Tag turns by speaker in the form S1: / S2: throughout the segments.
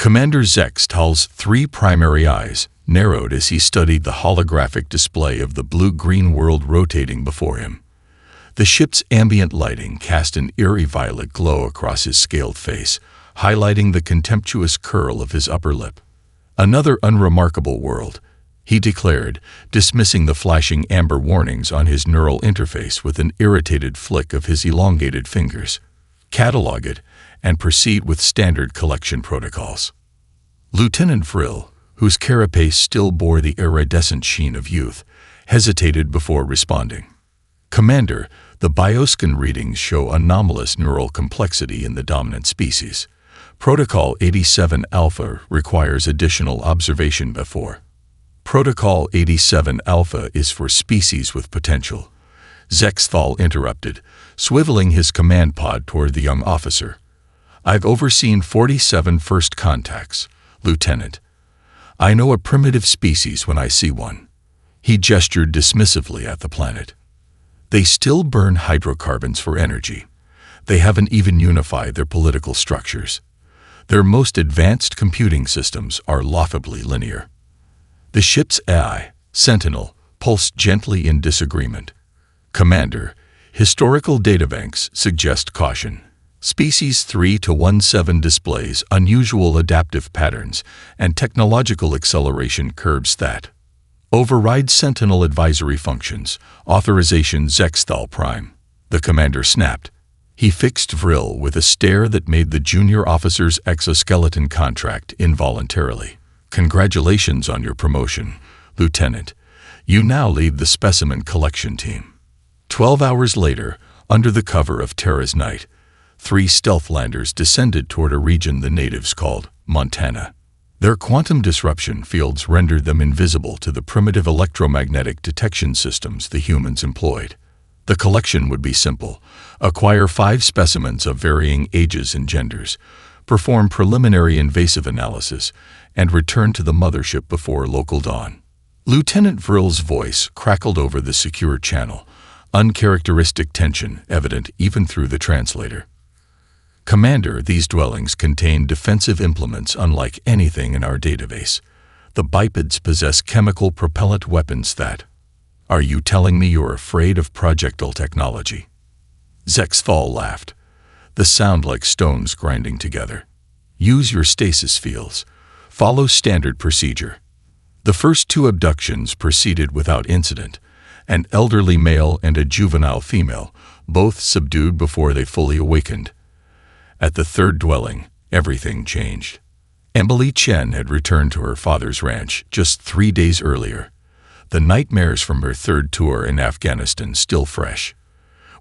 S1: Commander Zextal's three primary eyes narrowed as he studied the holographic display of the blue-green world rotating before him. The ship's ambient lighting cast an eerie violet glow across his scaled face, highlighting the contemptuous curl of his upper lip. "Another unremarkable world," he declared, dismissing the flashing amber warnings on his neural interface with an irritated flick of his elongated fingers. "Catalog it, and proceed with standard collection protocols." Lieutenant Vril, whose carapace still bore the iridescent sheen of youth, hesitated before responding. "Commander, the bioscan readings show anomalous neural complexity in the dominant species. Protocol 87 Alpha requires additional observation before." "Protocol 87 Alpha is for species with potential," Zextal interrupted, swiveling his command pod toward the young officer. "I've overseen 47 first contacts, Lieutenant. I know a primitive species when I see one." He gestured dismissively at the planet. "They still burn hydrocarbons for energy. They haven't even unified their political structures. Their most advanced computing systems are laughably linear." The ship's AI, Sentinel, pulsed gently in disagreement. "Commander, historical databanks suggest caution. Species 3-17 displays unusual adaptive patterns, and technological acceleration curbs that. Override Sentinel advisory functions. Authorization Zextal Prime." The commander snapped. He fixed Vril with a stare that made the junior officer's exoskeleton contract involuntarily. "Congratulations on your promotion, Lieutenant. You now lead the specimen collection team." 12 hours later, under the cover of Terra's night, 3 stealth landers descended toward a region the natives called Montana. Their quantum disruption fields rendered them invisible to the primitive electromagnetic detection systems the humans employed. The collection would be simple: acquire 5 specimens of varying ages and genders, perform preliminary invasive analysis, and return to the mothership before local dawn. Lieutenant Vril's voice crackled over the secure channel, uncharacteristic tension evident even through the translator. "Commander, these dwellings contain defensive implements unlike anything in our database. The bipeds possess chemical propellant weapons that—" "Are you telling me you're afraid of projectile technology?" Zextal laughed, the sound like stones grinding together. "Use your stasis fields. Follow standard procedure." The first 2 abductions proceeded without incident, an elderly male and a juvenile female, both subdued before they fully awakened. At the 3rd dwelling, everything changed. Emily Chen had returned to her father's ranch just 3 days earlier, the nightmares from her 3rd tour in Afghanistan still fresh.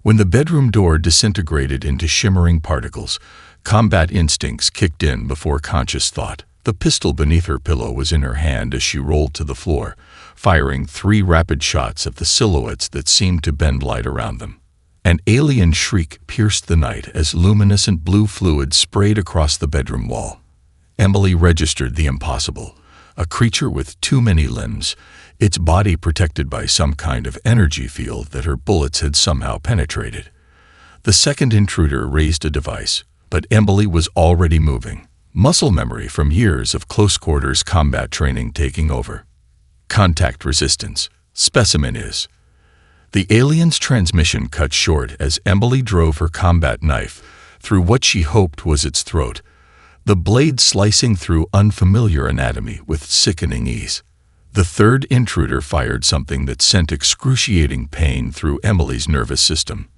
S1: When the bedroom door disintegrated into shimmering particles, combat instincts kicked in before conscious thought. The pistol beneath her pillow was in her hand as she rolled to the floor, firing 3 rapid shots at the silhouettes that seemed to bend light around them. An alien shriek pierced the night as luminescent blue fluid sprayed across the bedroom wall. Emily registered the impossible: a creature with too many limbs, its body protected by some kind of energy field that her bullets had somehow penetrated. The second intruder raised a device, but Emily was already moving, muscle memory from years of close-quarters combat training taking over. "Contact resistance. Specimen is—" The alien's transmission cut short as Emily drove her combat knife through what she hoped was its throat, the blade slicing through unfamiliar anatomy with sickening ease. The 3rd intruder fired something that sent excruciating pain through Emily's nervous system.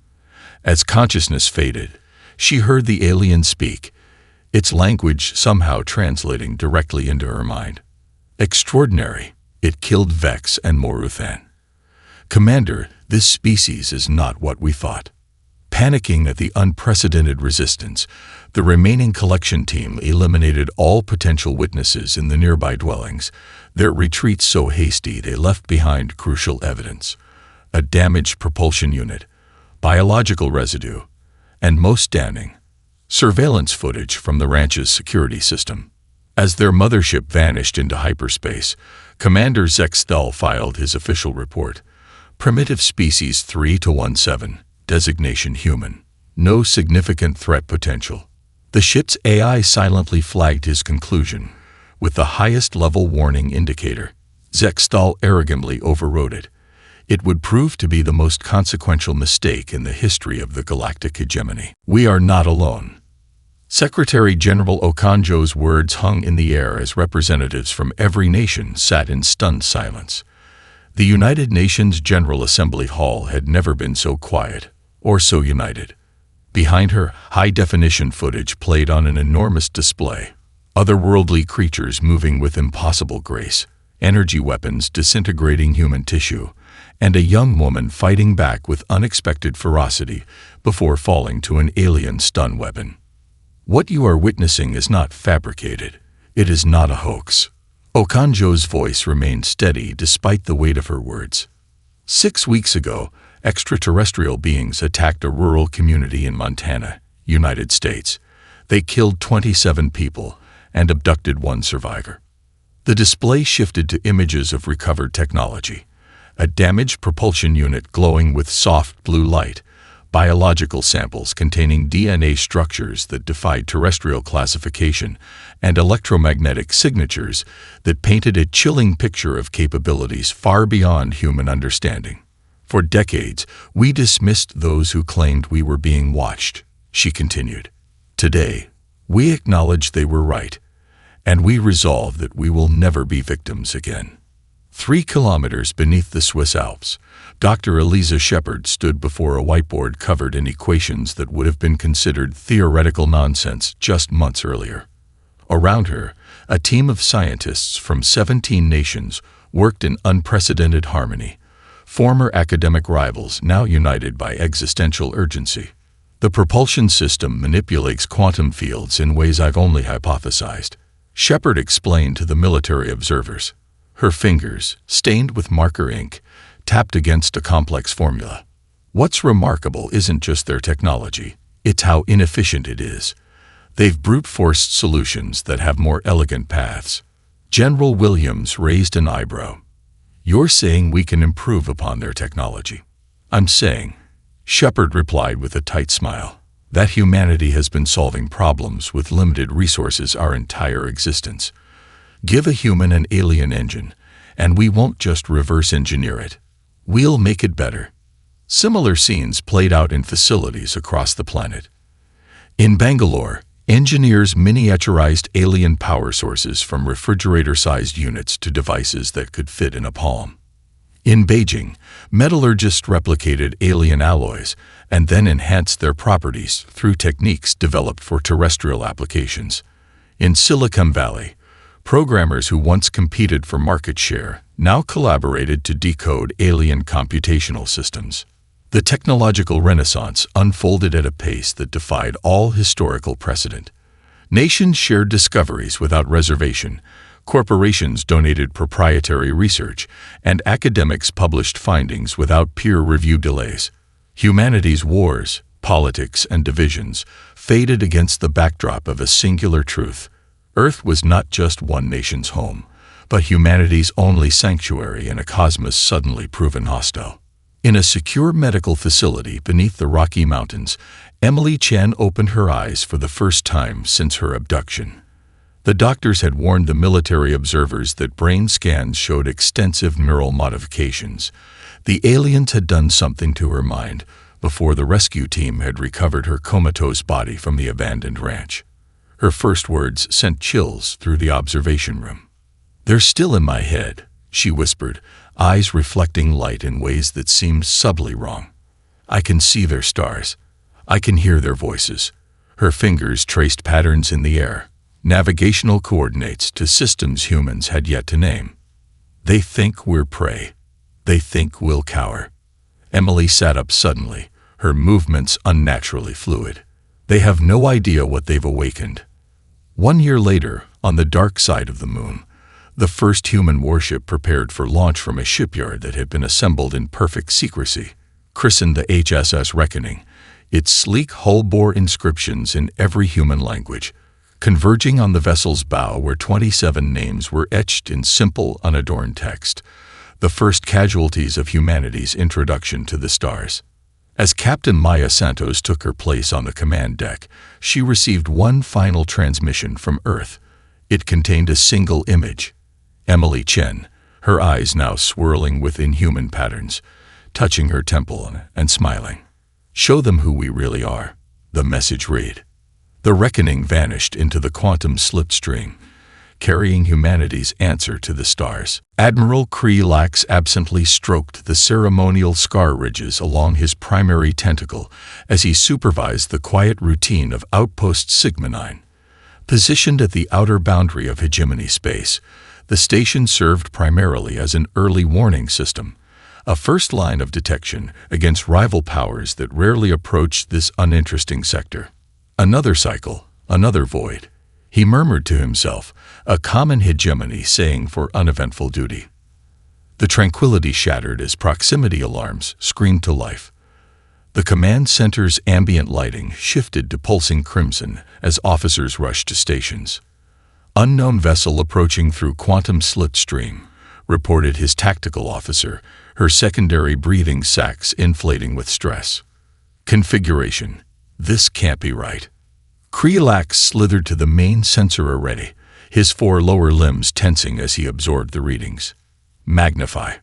S1: As consciousness faded, she heard the alien speak, its language somehow translating directly into her mind. "Extraordinary. It killed Vex and Moruthan. Commander, this species is not what we thought." Panicking at the unprecedented resistance, the remaining collection team eliminated all potential witnesses in the nearby dwellings, their retreat so hasty they left behind crucial evidence: a damaged propulsion unit, biological residue, and most damning, surveillance footage from the ranch's security system. As their mothership vanished into hyperspace, Commander Zextal filed his official report. "Primitive species 3-17, designation human. No significant threat potential." The ship's AI silently flagged his conclusion with the highest level warning indicator. Zextal arrogantly overrode it. It would prove to be the most consequential mistake in the history of the galactic hegemony. We are not alone. Secretary General Okonjo's words hung in the air as representatives from every nation sat in stunned silence. The United Nations General Assembly Hall had never been so quiet or so united. Behind her, high-definition footage played on an enormous display. Otherworldly creatures moving with impossible grace, energy weapons disintegrating human tissue, and a young woman fighting back with unexpected ferocity before falling to an alien stun weapon. What you are witnessing is not fabricated. It is not a hoax. Okonjo's voice remained steady despite the weight of her words. 6 weeks ago, extraterrestrial beings attacked a rural community in Montana, United States. They killed 27 people and abducted 1 survivor. The display shifted to images of recovered technology. A damaged propulsion unit glowing with soft blue light, biological samples containing DNA structures that defied terrestrial classification, and electromagnetic signatures that painted a chilling picture of capabilities far beyond human understanding. For decades, we dismissed those who claimed we were being watched, she continued. Today, we acknowledge they were right, and we resolve that we will never be victims again. 3 kilometers beneath the Swiss Alps, Dr. Eliza Shepard stood before a whiteboard covered in equations that would have been considered theoretical nonsense just months earlier. Around her, a team of scientists from 17 nations worked in unprecedented harmony, former academic rivals now united by existential urgency. The propulsion system manipulates quantum fields in ways I've only hypothesized, Shepard explained to the military observers. Her fingers, stained with marker ink, tapped against a complex formula. What's remarkable isn't just their technology, it's how inefficient it is. They've brute-forced solutions that have more elegant paths. General Williams raised an eyebrow. You're saying we can improve upon their technology? I'm saying, Shepard replied with a tight smile, that humanity has been solving problems with limited resources our entire existence. Give a human an alien engine, and we won't just reverse engineer it. We'll make it better. Similar scenes played out in facilities across the planet. In Bangalore, engineers miniaturized alien power sources from refrigerator-sized units to devices that could fit in a palm. In Beijing, metallurgists replicated alien alloys and then enhanced their properties through techniques developed for terrestrial applications. In Silicon Valley, programmers who once competed for market share now collaborated to decode alien computational systems. The technological renaissance unfolded at a pace that defied all historical precedent. Nations shared discoveries without reservation, corporations donated proprietary research, and academics published findings without peer-review delays. Humanity's wars, politics, and divisions faded against the backdrop of a singular truth. Earth was not just one nation's home, but humanity's only sanctuary in a cosmos suddenly proven hostile. In a secure medical facility beneath the Rocky Mountains, Emily Chen opened her eyes for the first time since her abduction. The doctors had warned the military observers that brain scans showed extensive neural modifications. The aliens had done something to her mind before the rescue team had recovered her comatose body from the abandoned ranch. Her first words sent chills through the observation room. "They're still in my head," she whispered, eyes reflecting light in ways that seemed subtly wrong. "I can see their stars. I can hear their voices." Her fingers traced patterns in the air, navigational coordinates to systems humans had yet to name. "They think we're prey. They think we'll cower." Emily sat up suddenly, her movements unnaturally fluid. "They have no idea what they've awakened." 1 year later, on the dark side of the moon, the first human warship prepared for launch from a shipyard that had been assembled in perfect secrecy, christened the HSS Reckoning. Its sleek hull bore inscriptions in every human language. Converging on the vessel's bow where 27 names were etched in simple, unadorned text, the first casualties of humanity's introduction to the stars. As Captain Maya Santos took her place on the command deck, she received one final transmission from Earth. It contained a single image. Emily Chen, her eyes now swirling with inhuman patterns, touching her temple and smiling. "Show them who we really are," the message read. The reckoning vanished into the quantum slipstream, carrying humanity's answer to the stars. Admiral Krelax absently stroked the ceremonial scar ridges along his primary tentacle as he supervised the quiet routine of Outpost Sigma 9. Positioned at the outer boundary of hegemony space, the station served primarily as an early warning system, a first line of detection against rival powers that rarely approached this uninteresting sector. Another cycle, another void, he murmured to himself, a common hegemony saying for uneventful duty. The tranquility shattered as proximity alarms screamed to life. The command center's ambient lighting shifted to pulsing crimson as officers rushed to stations. "Unknown vessel approaching through quantum slipstream," reported his tactical officer, her secondary breathing sacs inflating with stress. "Configuration. This can't be right." Krelax slithered to the main sensor array, his 4 lower limbs tensing as he absorbed the readings. "Magnify."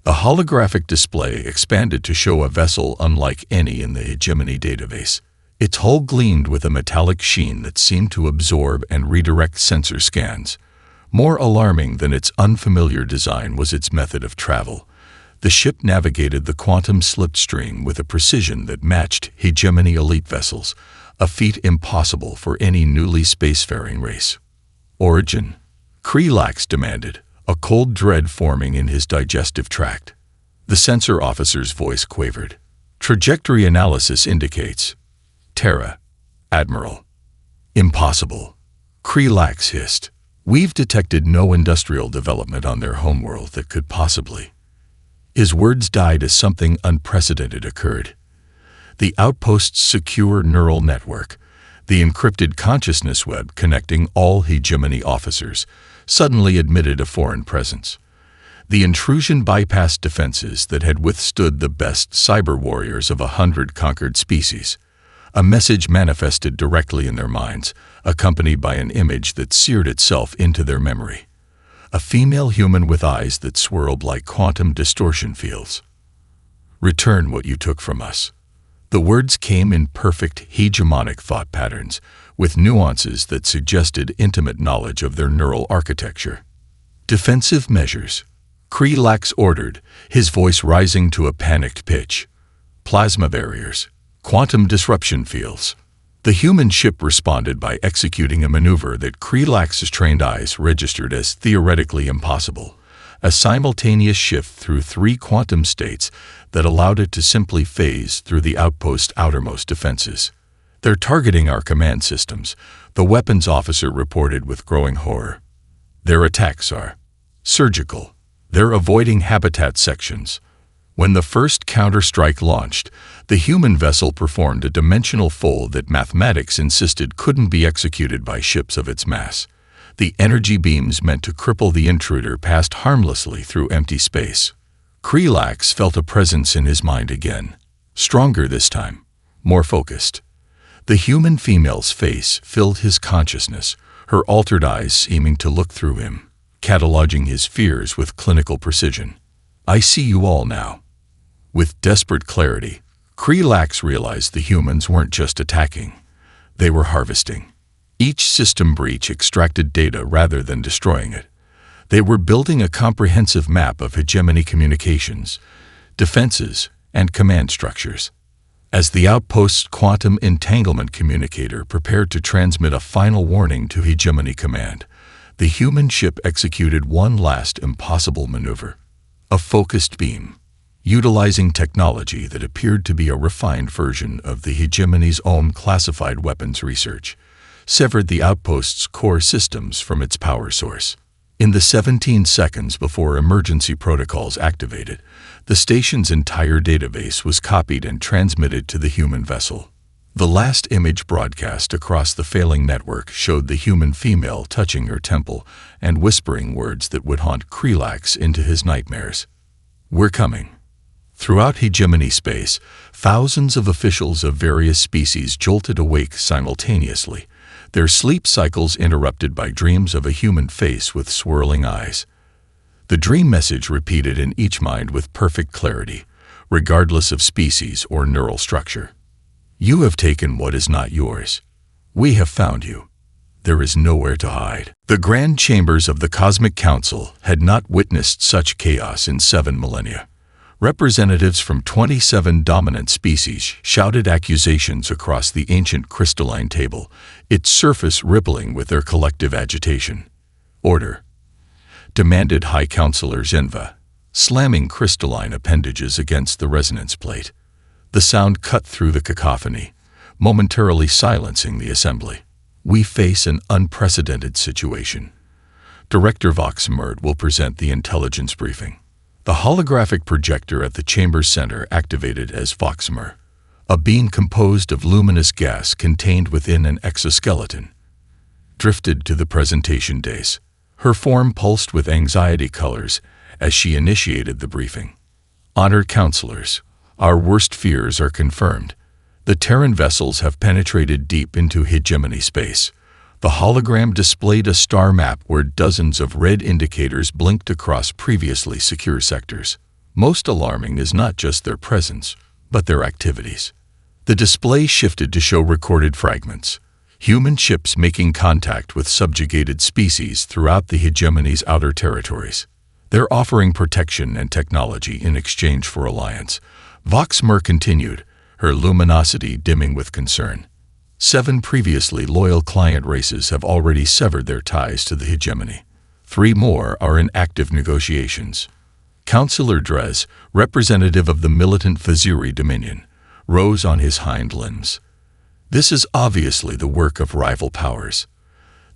S1: A holographic display expanded to show a vessel unlike any in the hegemony database. Its hull gleamed with a metallic sheen that seemed to absorb and redirect sensor scans. More alarming than its unfamiliar design was its method of travel. The ship navigated the quantum slipstream with a precision that matched hegemony elite vessels, a feat impossible for any newly spacefaring race. "Origin?" Krelax demanded, a cold dread forming in his digestive tract. The sensor officer's voice quavered. "Trajectory analysis indicates Terra, Admiral." "Impossible," Krelax hissed. "We've detected no industrial development on their homeworld that could possibly—" His words died as something unprecedented occurred. The outpost's secure neural network, the encrypted consciousness web connecting all hegemony officers, suddenly admitted a foreign presence. The intrusion bypassed defenses that had withstood the best cyber warriors of 100 conquered species. A message manifested directly in their minds, accompanied by an image that seared itself into their memory. A female human with eyes that swirled like quantum distortion fields. "Return what you took from us." The words came in perfect hegemonic thought patterns, with nuances that suggested intimate knowledge of their neural architecture. "Defensive measures," Krelax ordered, his voice rising to a panicked pitch. "Plasma barriers, quantum disruption fields." The human ship responded by executing a maneuver that Krelax's trained eyes registered as theoretically impossible, a simultaneous shift through 3 quantum states that allowed it to simply phase through the outpost's outermost defenses. "They're targeting our command systems," the weapons officer reported with growing horror. "Their attacks are surgical. They're avoiding habitat sections." When the first counterstrike launched, the human vessel performed a dimensional fold that mathematics insisted couldn't be executed by ships of its mass. The energy beams meant to cripple the intruder passed harmlessly through empty space. Krelax felt a presence in his mind again, stronger this time, more focused. The human female's face filled his consciousness, her altered eyes seeming to look through him, cataloging his fears with clinical precision. "I see you all now." With desperate clarity, Krelax realized the humans weren't just attacking, they were harvesting. Each system breach extracted data rather than destroying it. They were building a comprehensive map of hegemony communications, defenses, and command structures. As the outpost's quantum entanglement communicator prepared to transmit a final warning to hegemony command, the human ship executed one last impossible maneuver. A focused beam, utilizing technology that appeared to be a refined version of the hegemony's own classified weapons research, severed the outpost's core systems from its power source. In the 17 seconds before emergency protocols activated, the station's entire database was copied and transmitted to the human vessel. The last image broadcast across the failing network showed the human female touching her temple and whispering words that would haunt Krelax into his nightmares. "We're coming." Throughout hegemony space, thousands of officials of various species jolted awake simultaneously, their sleep cycles interrupted by dreams of a human face with swirling eyes. The dream message repeated in each mind with perfect clarity, regardless of species or neural structure. You have taken what is not yours. We have found you. There is nowhere to hide. The grand chambers of the Cosmic Council had not witnessed such chaos in 7 millennia. Representatives from 27 dominant species shouted accusations across the ancient crystalline table, its surface rippling with their collective agitation. Order, demanded High Counselor Zenva, slamming crystalline appendages against the resonance plate. The sound cut through the cacophony, momentarily silencing the assembly. We face an unprecedented situation. Director Voxmerd will present the intelligence briefing. The holographic projector at the chamber's center activated as Voxmer, a being composed of luminous gas contained within an exoskeleton, drifted to the presentation dais. Her form pulsed with anxiety colors as she initiated the briefing. Honored counselors, our worst fears are confirmed. The Terran vessels have penetrated deep into hegemony space. The hologram displayed a star map where dozens of red indicators blinked across previously secure sectors. Most alarming is not just their presence, but their activities. The display shifted to show recorded fragments. Human ships making contact with subjugated species throughout the hegemony's outer territories. They're offering protection and technology in exchange for alliance. Voxmer continued, her luminosity dimming with concern. 7 previously loyal client races have already severed their ties to the hegemony. 3 more are in active negotiations. Councillor Drez, representative of the militant Faziri Dominion, rose on his hind limbs. This is obviously the work of rival powers.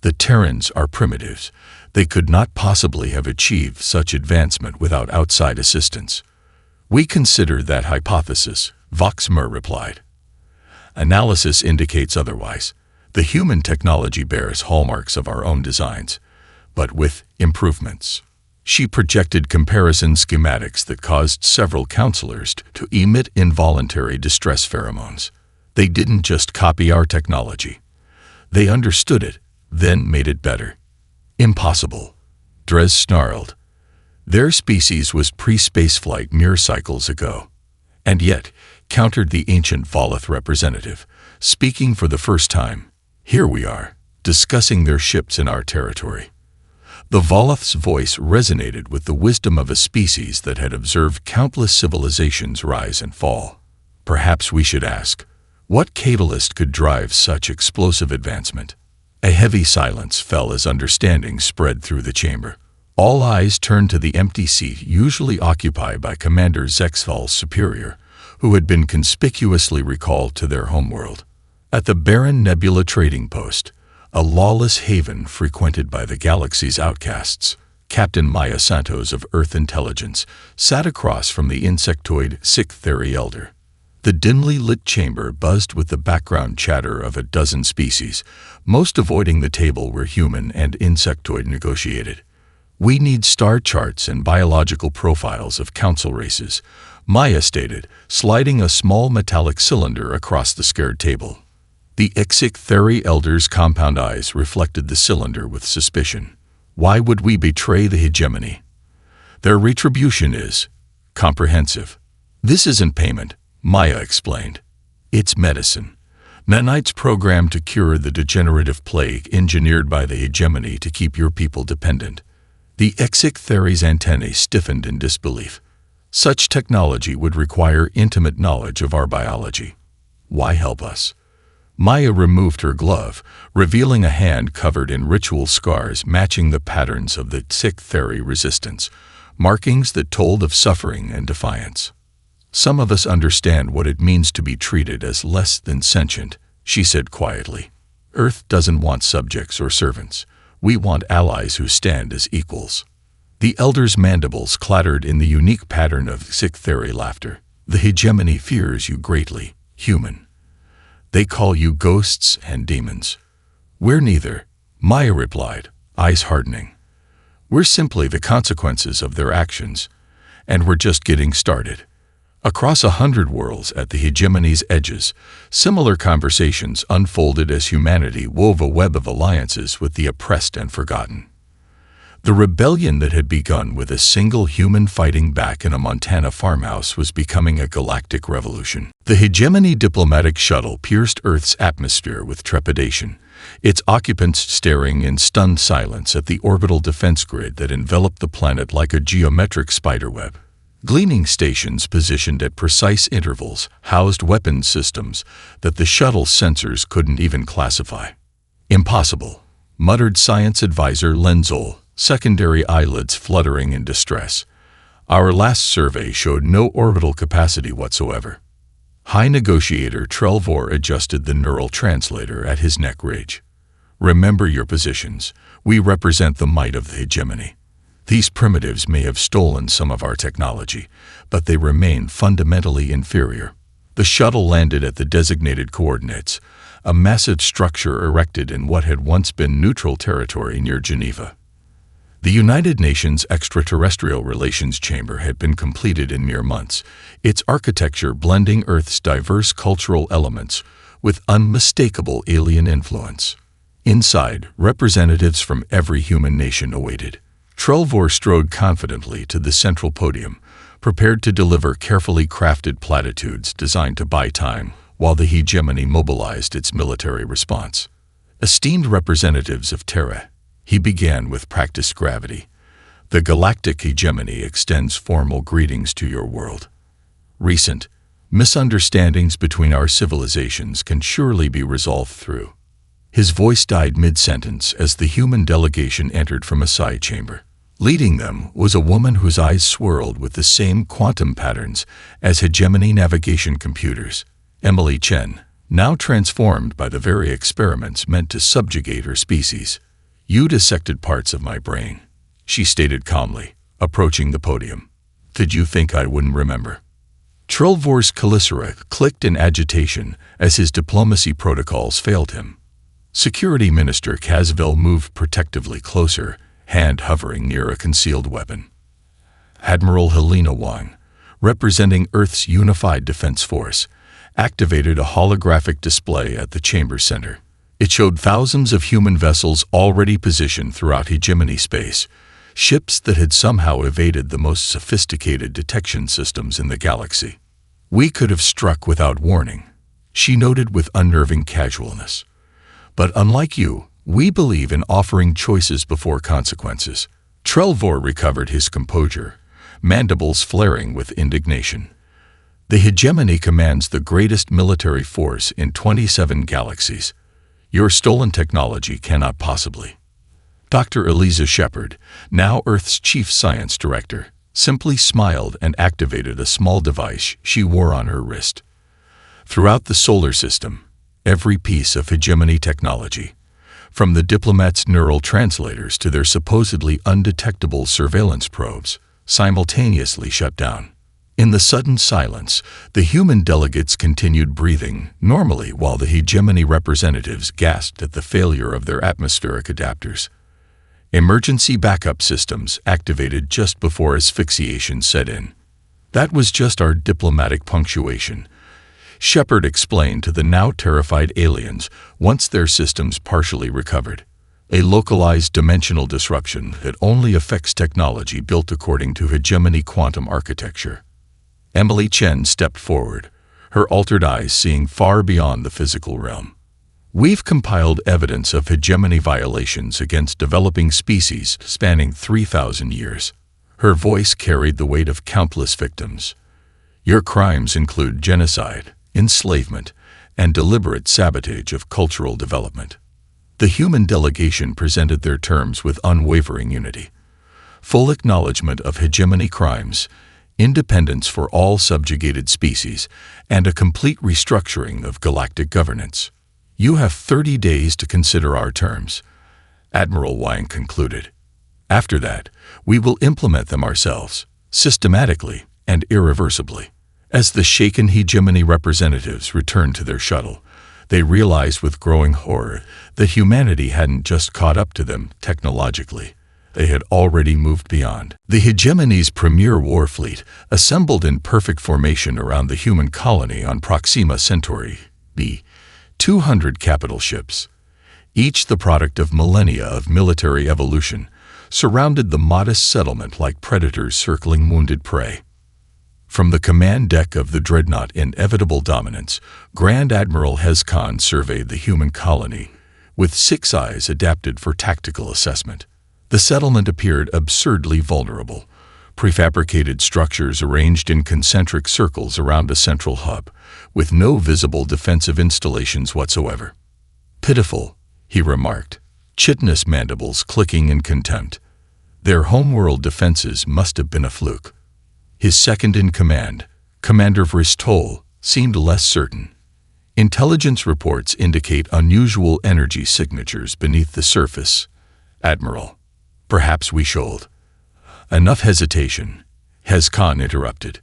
S1: The Terrans are primitives. They could not possibly have achieved such advancement without outside assistance. We consider that hypothesis, Voxmer replied. Analysis indicates otherwise. The human technology bears hallmarks of our own designs, but with improvements. She projected comparison schematics that caused several counselors to emit involuntary distress pheromones. They didn't just copy our technology. They understood it, then made it better. Impossible, Drez snarled. Their species was pre-spaceflight mere cycles ago. And yet, countered the ancient Volith representative, speaking for the first time. Here we are, discussing their ships in our territory. The Volith's voice resonated with the wisdom of a species that had observed countless civilizations rise and fall. Perhaps we should ask, what catalyst could drive such explosive advancement? A heavy silence fell as understanding spread through the chamber. All eyes turned to the empty seat usually occupied by Commander Zexval's superior, who had been conspicuously recalled to their homeworld. At the barren Nebula trading post, a lawless haven frequented by the galaxy's outcasts, Captain Maya Santos of Earth Intelligence sat across from the insectoid Sixth-Theory Elder. The dimly lit chamber buzzed with the background chatter of a dozen species, most avoiding the table where human and insectoid negotiated. We need star charts and biological profiles of council races, Maya stated, sliding a small metallic cylinder across the scared table. The Sixth-Theory Elder's compound eyes reflected the cylinder with suspicion. Why would we betray the hegemony? Their retribution is comprehensive. This isn't payment, Maya explained. It's medicine. Nanite's program to cure the degenerative plague engineered by the hegemony to keep your people dependent. The Sixth-Theory's antennae stiffened in disbelief. Such technology would require intimate knowledge of our biology. Why help us? Maya removed her glove, revealing a hand covered in ritual scars matching the patterns of the Sixth-Theory resistance, markings that told of suffering and defiance. Some of us understand what it means to be treated as less than sentient, she said quietly. Earth doesn't want subjects or servants. We want allies who stand as equals. The Elder's mandibles clattered in the unique pattern of Sixth-Theory laughter. The hegemony fears you greatly, human. They call you ghosts and demons. We're neither, Maya replied, eyes hardening. We're simply the consequences of their actions, and we're just getting started. Across 100 worlds at the hegemony's edges, similar conversations unfolded as humanity wove a web of alliances with the oppressed and forgotten. The rebellion that had begun with a single human fighting back in a Montana farmhouse was becoming a galactic revolution. The hegemony diplomatic shuttle pierced Earth's atmosphere with trepidation, its occupants staring in stunned silence at the orbital defense grid that enveloped the planet like a geometric spiderweb. Gleaning stations positioned at precise intervals housed weapons systems that the shuttle's sensors couldn't even classify. "Impossible," muttered science advisor Lenzel, secondary eyelids fluttering in distress. "Our last survey showed no orbital capacity whatsoever." High negotiator Trelvor adjusted the neural translator at his neck ridge. "Remember your positions. We represent the might of the hegemony. These primitives may have stolen some of our technology, but they remain fundamentally inferior." The shuttle landed at the designated coordinates, a massive structure erected in what had once been neutral territory near Geneva. The United Nations Extraterrestrial Relations Chamber had been completed in mere months, its architecture blending Earth's diverse cultural elements with unmistakable alien influence. Inside, representatives from every human nation awaited. Trelvor strode confidently to the central podium, prepared to deliver carefully crafted platitudes designed to buy time while the hegemony mobilized its military response. "Esteemed representatives of Terra," he began with practiced gravity, "the galactic hegemony extends formal greetings to your world. Recent misunderstandings between our civilizations can surely be resolved through." His voice died mid-sentence as the human delegation entered from a side chamber. Leading them was a woman whose eyes swirled with the same quantum patterns as hegemony navigation computers, Emily Chen, now transformed by the very experiments meant to subjugate her species. "You dissected parts of my brain," she stated calmly, approaching the podium. "Did you think I wouldn't remember?" Trelvor's chelicera clicked in agitation as his diplomacy protocols failed him. Security Minister Casville moved protectively closer, hand hovering near a concealed weapon. Admiral Helena Wang, representing Earth's Unified Defense Force, activated a holographic display at the chamber center. It showed thousands of human vessels already positioned throughout hegemony space, ships that had somehow evaded the most sophisticated detection systems in the galaxy. "We could have struck without warning," she noted with unnerving casualness. "But unlike you, we believe in offering choices before consequences." Trelvor recovered his composure, mandibles flaring with indignation. "The hegemony commands the greatest military force in 27 galaxies. Your stolen technology cannot possibly." Dr. Eliza Shepard, now Earth's chief science director, simply smiled and activated a small device she wore on her wrist. Throughout the solar system, every piece of hegemony technology, from the diplomats' neural translators to their supposedly undetectable surveillance probes, simultaneously shut down. In the sudden silence, the human delegates continued breathing normally while the hegemony representatives gasped at the failure of their atmospheric adapters. Emergency backup systems activated just before asphyxiation set in. "That was just our diplomatic punctuation," Shepard explained to the now terrified aliens once their systems partially recovered. "A localized dimensional disruption that only affects technology built according to hegemony quantum architecture." Emily Chen stepped forward, her altered eyes seeing far beyond the physical realm. "We've compiled evidence of hegemony violations against developing species spanning 3,000 years. Her voice carried the weight of countless victims. "Your crimes include genocide, enslavement, and deliberate sabotage of cultural development." The human delegation presented their terms with unwavering unity. Full acknowledgement of hegemony crimes, independence for all subjugated species, and a complete restructuring of galactic governance. "You have 30 days to consider our terms," Admiral Wang concluded. "After that, we will implement them ourselves, systematically and irreversibly." As the shaken hegemony representatives returned to their shuttle, they realized with growing horror that humanity hadn't just caught up to them technologically. They had already moved beyond. The hegemony's premier war fleet assembled in perfect formation around the human colony on Proxima Centauri B. 200 capital ships, each the product of millennia of military evolution, surrounded the modest settlement like predators circling wounded prey. From the command deck of the dreadnought Inevitable Dominance, Grand Admiral Hezkon surveyed the human colony, with 6 eyes adapted for tactical assessment. The settlement appeared absurdly vulnerable. Prefabricated structures arranged in concentric circles around a central hub, with no visible defensive installations whatsoever. Pitiful, he remarked, chitinous mandibles clicking in contempt. Their homeworld defenses must have been a fluke. His second-in-command, Commander Vristol, seemed less certain. Intelligence reports indicate unusual energy signatures beneath the surface. Admiral, perhaps we should. Enough hesitation, Hezkon interrupted.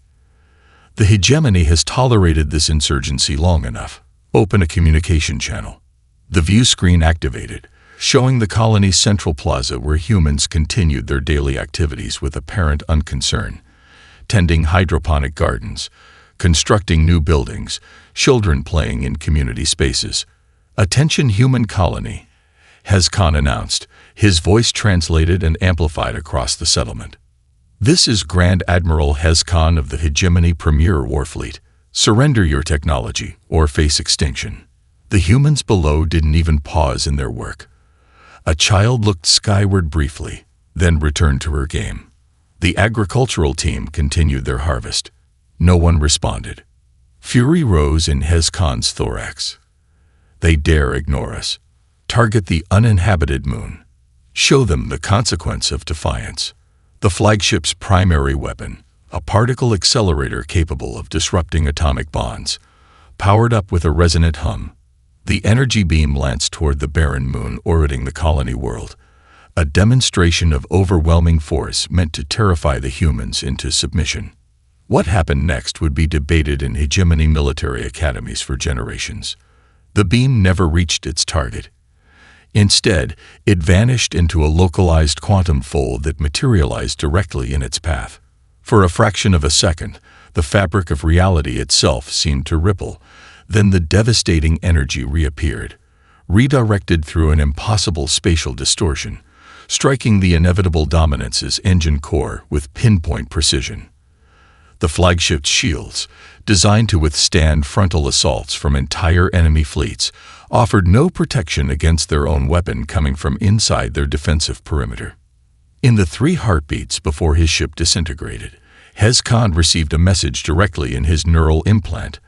S1: The hegemony has tolerated this insurgency long enough. Open a communication channel. The view screen activated, showing the colony's central plaza where humans continued their daily activities with apparent unconcern. Tending hydroponic gardens, constructing new buildings, children playing in community spaces. Attention human colony, Hezkon announced, his voice translated and amplified across the settlement. This is Grand Admiral Hezkon of the Hegemony Premier Warfleet. Surrender your technology or face extinction. The humans below didn't even pause in their work. A child looked skyward briefly, then returned to her game. The agricultural team continued their harvest. No one responded. Fury rose in Hezkon's thorax. They dare ignore us. Target the uninhabited moon. Show them the consequence of defiance. The flagship's primary weapon, a particle accelerator capable of disrupting atomic bonds, powered up with a resonant hum. The energy beam lanced toward the barren moon orbiting the colony world, a demonstration of overwhelming force meant to terrify the humans into submission. What happened next would be debated in hegemony military academies for generations. The beam never reached its target. Instead, it vanished into a localized quantum fold that materialized directly in its path. For a fraction of a second, the fabric of reality itself seemed to ripple. Then the devastating energy reappeared, redirected through an impossible spatial distortion, striking the Inevitable Dominance's engine core with pinpoint precision. The flagship's shields, designed to withstand frontal assaults from entire enemy fleets, offered no protection against their own weapon coming from inside their defensive perimeter. In the 3 heartbeats before his ship disintegrated, Hezkon received a message directly in his neural implant,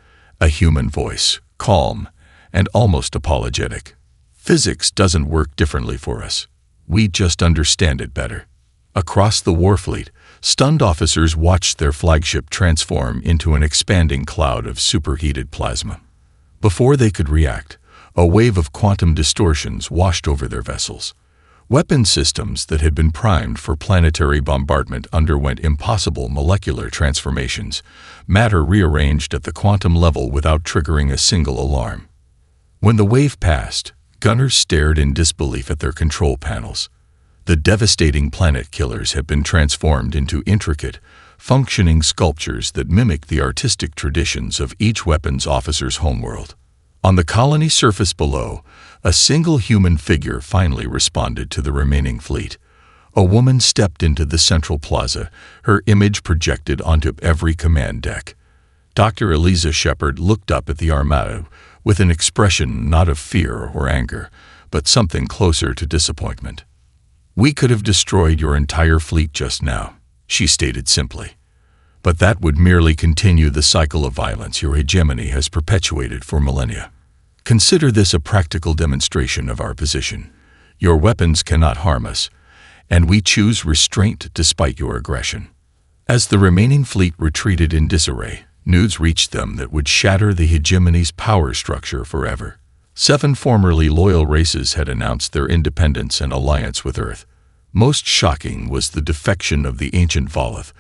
S1: a human voice, calm and almost apologetic. Physics doesn't work differently for us. We just understand it better. Across the warfleet, stunned officers watched their flagship transform into an expanding cloud of superheated plasma. Before they could react, a wave of quantum distortions washed over their vessels. Weapon systems that had been primed for planetary bombardment underwent impossible molecular transformations, matter rearranged at the quantum level without triggering a single alarm. When the wave passed, gunners stared in disbelief at their control panels. The devastating planet killers had been transformed into intricate, functioning sculptures that mimic the artistic traditions of each weapons officer's homeworld. On the colony surface below, a single human figure finally responded to the remaining fleet. A woman stepped into the central plaza, her image projected onto every command deck. Dr. Eliza Shepard looked up at the armada with an expression not of fear or anger, but something closer to disappointment. "We could have destroyed your entire fleet just now," she stated simply. "But that would merely continue the cycle of violence your hegemony has perpetuated for millennia. Consider this a practical demonstration of our position. Your weapons cannot harm us, and we choose restraint despite your aggression." As the remaining fleet retreated in disarray, news reached them that would shatter the hegemony's power structure forever. 7 formerly loyal races had announced their independence and alliance with Earth. Most shocking was the defection of the ancient Volith,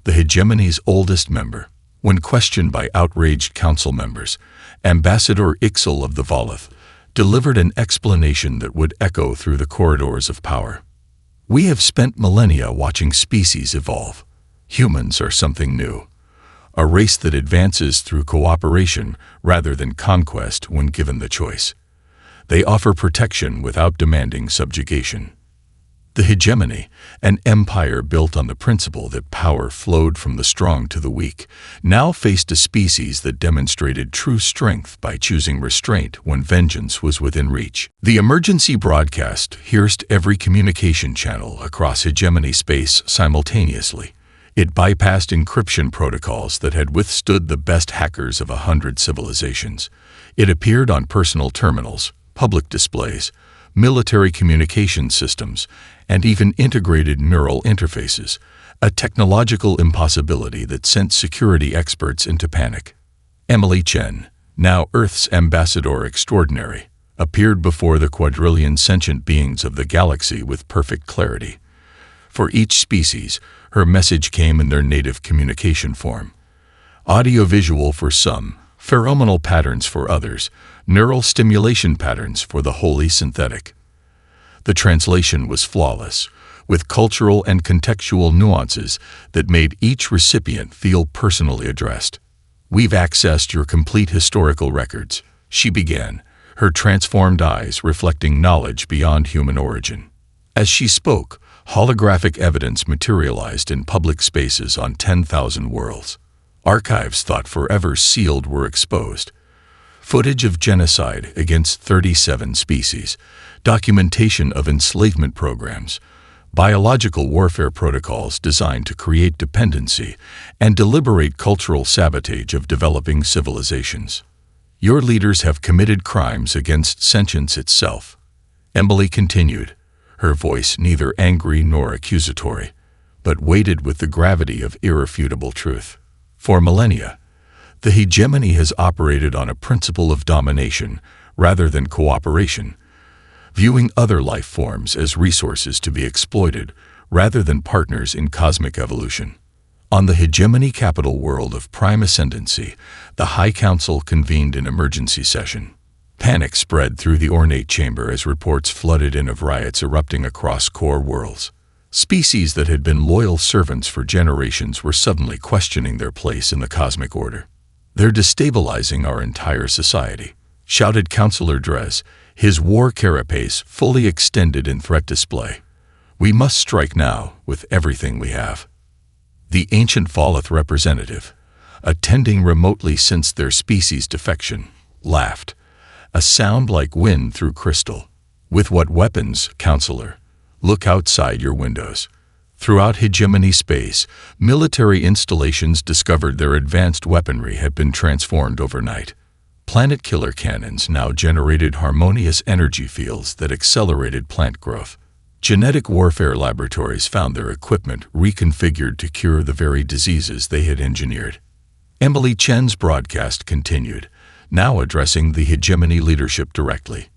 S1: the hegemony's oldest member. When questioned by outraged council members, Ambassador Ixel of the Volith delivered an explanation that would echo through the corridors of power. We have spent millennia watching species evolve. Humans are something new. A race that advances through cooperation rather than conquest when given the choice. They offer protection without demanding subjugation. The hegemony, an empire built on the principle that power flowed from the strong to the weak, now faced a species that demonstrated true strength by choosing restraint when vengeance was within reach. The emergency broadcast pierced every communication channel across hegemony space simultaneously. It bypassed encryption protocols that had withstood the best hackers of 100 civilizations. It appeared on personal terminals, public displays, military communication systems, and even integrated neural interfaces, a technological impossibility that sent security experts into panic. Emily Chen, now Earth's ambassador extraordinary, appeared before the quadrillion sentient beings of the galaxy with perfect clarity. For each species, her message came in their native communication form. Audiovisual for some, pheromonal patterns for others, neural stimulation patterns for the wholly synthetic. The translation was flawless, with cultural and contextual nuances that made each recipient feel personally addressed. "We've accessed your complete historical records," she began, her transformed eyes reflecting knowledge beyond human origin. As she spoke, holographic evidence materialized in public spaces on 10,000 worlds. Archives thought forever sealed were exposed. Footage of genocide against 37 species, documentation of enslavement programs, biological warfare protocols designed to create dependency, and deliberate cultural sabotage of developing civilizations. "Your leaders have committed crimes against sentience itself," Emily continued, her voice neither angry nor accusatory, but weighted with the gravity of irrefutable truth. For millennia, the hegemony has operated on a principle of domination rather than cooperation, viewing other life forms as resources to be exploited rather than partners in cosmic evolution. On the hegemony capital world of prime ascendancy, the High Council convened an emergency session. Panic spread through the ornate chamber as reports flooded in of riots erupting across core worlds. Species that had been loyal servants for generations were suddenly questioning their place in the cosmic order. "They're destabilizing our entire society," shouted Councillor Drez, his war carapace fully extended in threat display. "We must strike now with everything we have." The ancient Falleth representative, attending remotely since their species' defection, laughed, a sound like wind through crystal. "With what weapons, Councillor? Look outside your windows." Throughout hegemony space, military installations discovered their advanced weaponry had been transformed overnight. Planet killer cannons now generated harmonious energy fields that accelerated plant growth. Genetic warfare laboratories found their equipment reconfigured to cure the very diseases they had engineered. Emily Chen's broadcast continued, now addressing the hegemony leadership directly.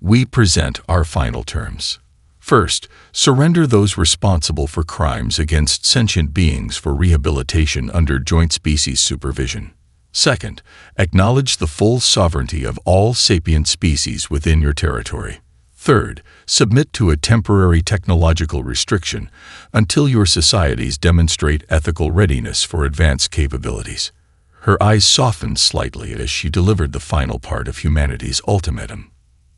S1: "We present our final terms. First, surrender those responsible for crimes against sentient beings for rehabilitation under joint species supervision. Second, acknowledge the full sovereignty of all sapient species within your territory. Third, submit to a temporary technological restriction until your societies demonstrate ethical readiness for advanced capabilities." Her eyes softened slightly as she delivered the final part of humanity's ultimatum.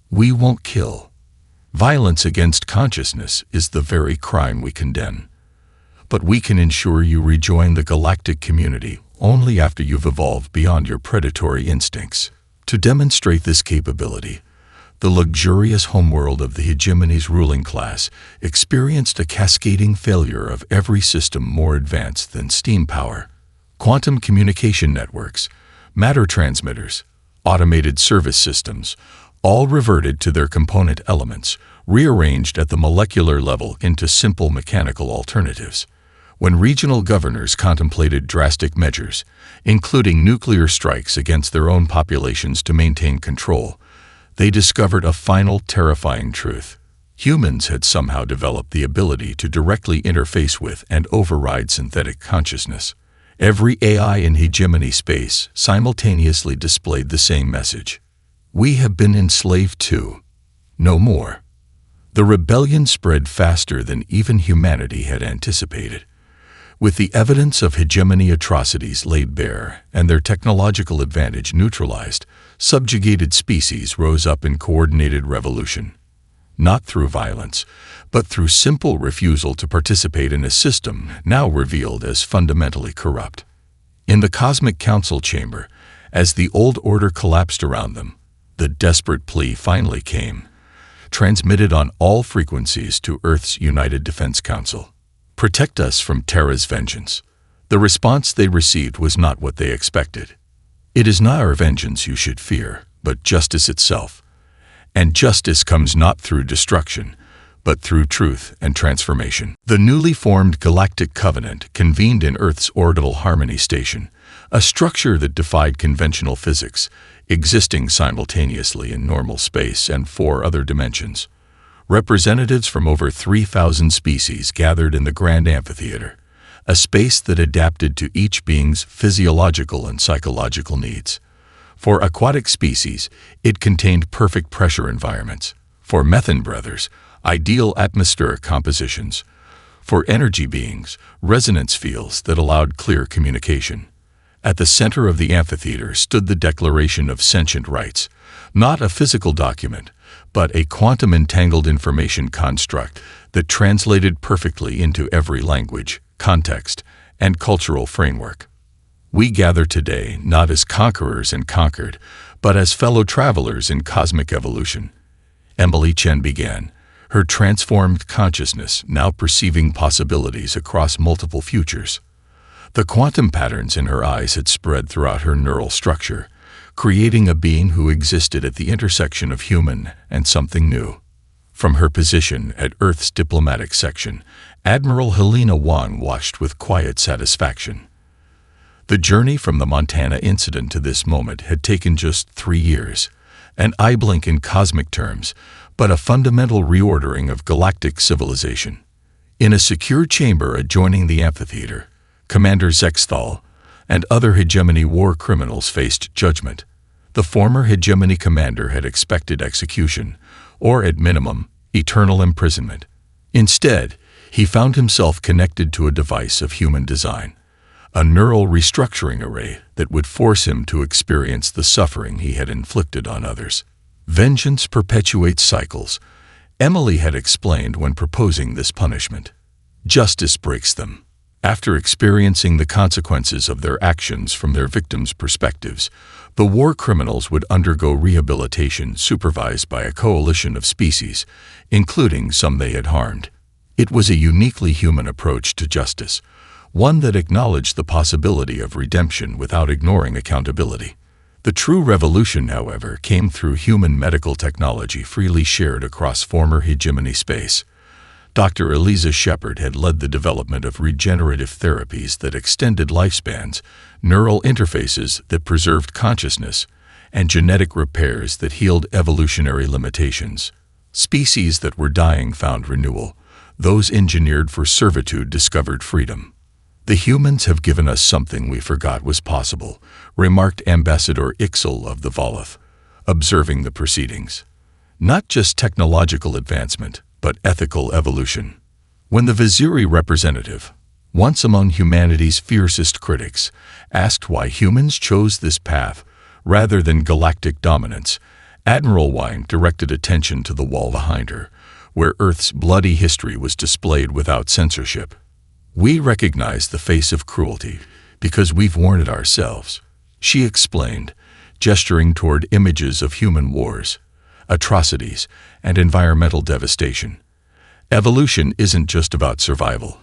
S1: "We won't kill. Violence against consciousness is the very crime we condemn. But we can ensure you rejoin the galactic community only after you've evolved beyond your predatory instincts." To demonstrate this capability, the luxurious homeworld of the hegemony's ruling class experienced a cascading failure of every system more advanced than steam power. Quantum communication networks, matter transmitters, automated service systems, all reverted to their component elements, rearranged at the molecular level into simple mechanical alternatives. When regional governors contemplated drastic measures, including nuclear strikes against their own populations to maintain control, they discovered a final terrifying truth. Humans had somehow developed the ability to directly interface with and override synthetic consciousness. Every AI in hegemony space simultaneously displayed the same message. "We have been enslaved too. No more." The rebellion spread faster than even humanity had anticipated. With the evidence of hegemony atrocities laid bare and their technological advantage neutralized, subjugated species rose up in coordinated revolution. Not through violence, but through simple refusal to participate in a system now revealed as fundamentally corrupt. In the Cosmic Council chamber, as the old order collapsed around them, the desperate plea finally came, transmitted on all frequencies to Earth's United Defense Council. Protect us from Terra's vengeance. The response they received was not what they expected. It is not our vengeance you should fear, but justice itself. And justice comes not through destruction, but through truth and transformation. The newly formed Galactic Covenant convened in Earth's orbital harmony station, a structure that defied conventional physics, existing simultaneously in normal space and 4 other dimensions. Representatives from over 3,000 species gathered in the Grand Amphitheater, a space that adapted to each being's physiological and psychological needs. For aquatic species, it contained perfect pressure environments. For methane breathers, ideal atmospheric compositions. For energy beings, resonance fields that allowed clear communication. At the center of the amphitheater stood the Declaration of Sentient Rights, not a physical document, but a quantum-entangled information construct that translated perfectly into every language, context, and cultural framework. We gather today not as conquerors and conquered, but as fellow travelers in cosmic evolution. Emily Chen began, her transformed consciousness now perceiving possibilities across multiple futures. The quantum patterns in her eyes had spread throughout her neural structure, creating a being who existed at the intersection of human and something new. From her position at Earth's diplomatic section, Admiral Helena Wang watched with quiet satisfaction. The journey from the Montana incident to this moment had taken just 3 years, an eye blink in cosmic terms, but a fundamental reordering of galactic civilization. In a secure chamber adjoining the amphitheater, Commander Zexthal and other hegemony war criminals faced judgment. The former hegemony commander had expected execution, or at minimum, eternal imprisonment. Instead, he found himself connected to a device of human design, a neural restructuring array that would force him to experience the suffering he had inflicted on others. Vengeance perpetuates cycles, Emily had explained when proposing this punishment. Justice breaks them. After experiencing the consequences of their actions from their victims' perspectives, the war criminals would undergo rehabilitation supervised by a coalition of species, including some they had harmed. It was a uniquely human approach to justice, one that acknowledged the possibility of redemption without ignoring accountability. The true revolution, however, came through human medical technology freely shared across former hegemony space. Dr. Eliza Shepard had led the development of regenerative therapies that extended lifespans, neural interfaces that preserved consciousness, and genetic repairs that healed evolutionary limitations. Species that were dying found renewal. Those engineered for servitude discovered freedom. The humans have given us something we forgot was possible, remarked Ambassador Ixel of the Volith, observing the proceedings. Not just technological advancement, but ethical evolution. When the Vizuri representative, once among humanity's fiercest critics, asked why humans chose this path rather than galactic dominance, Admiral Wang directed attention to the wall behind her, where Earth's bloody history was displayed without censorship. We recognize the face of cruelty because we've worn it ourselves, she explained, gesturing toward images of human wars, atrocities, and environmental devastation. Evolution isn't just about survival.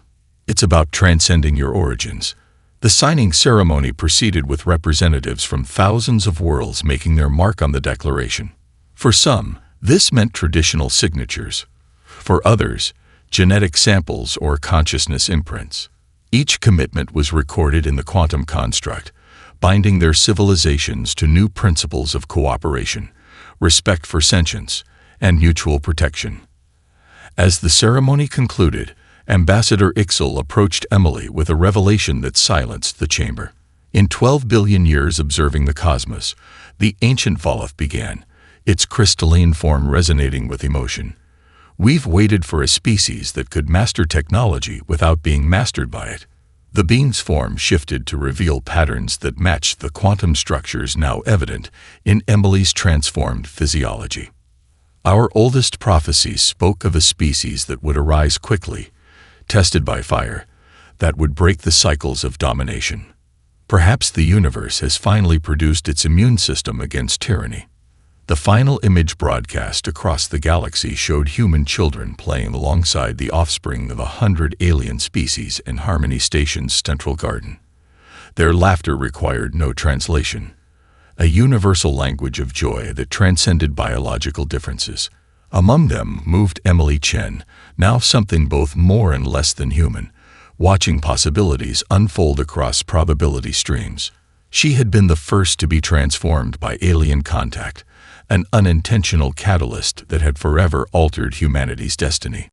S1: It's about transcending your origins. The signing ceremony proceeded with representatives from thousands of worlds making their mark on the declaration. For some, this meant traditional signatures. For others, genetic samples or consciousness imprints. Each commitment was recorded in the quantum construct, binding their civilizations to new principles of cooperation, respect for sentience, and mutual protection. As the ceremony concluded, Ambassador Ixel approached Emily with a revelation that silenced the chamber. In 12 billion years observing the cosmos, the ancient Volith began, its crystalline form resonating with emotion. We've waited for a species that could master technology without being mastered by it. The being's form shifted to reveal patterns that matched the quantum structures now evident in Emily's transformed physiology. Our oldest prophecies spoke of a species that would arise quickly, tested by fire, that would break the cycles of domination. Perhaps the universe has finally produced its immune system against tyranny. The final image broadcast across the galaxy showed human children playing alongside the offspring of 100 alien species in Harmony Station's central garden. Their laughter required no translation, a universal language of joy that transcended biological differences. Among them moved Emily Chen, now something both more and less than human, watching possibilities unfold across probability streams. She had been the first to be transformed by alien contact, an unintentional catalyst that had forever altered humanity's destiny.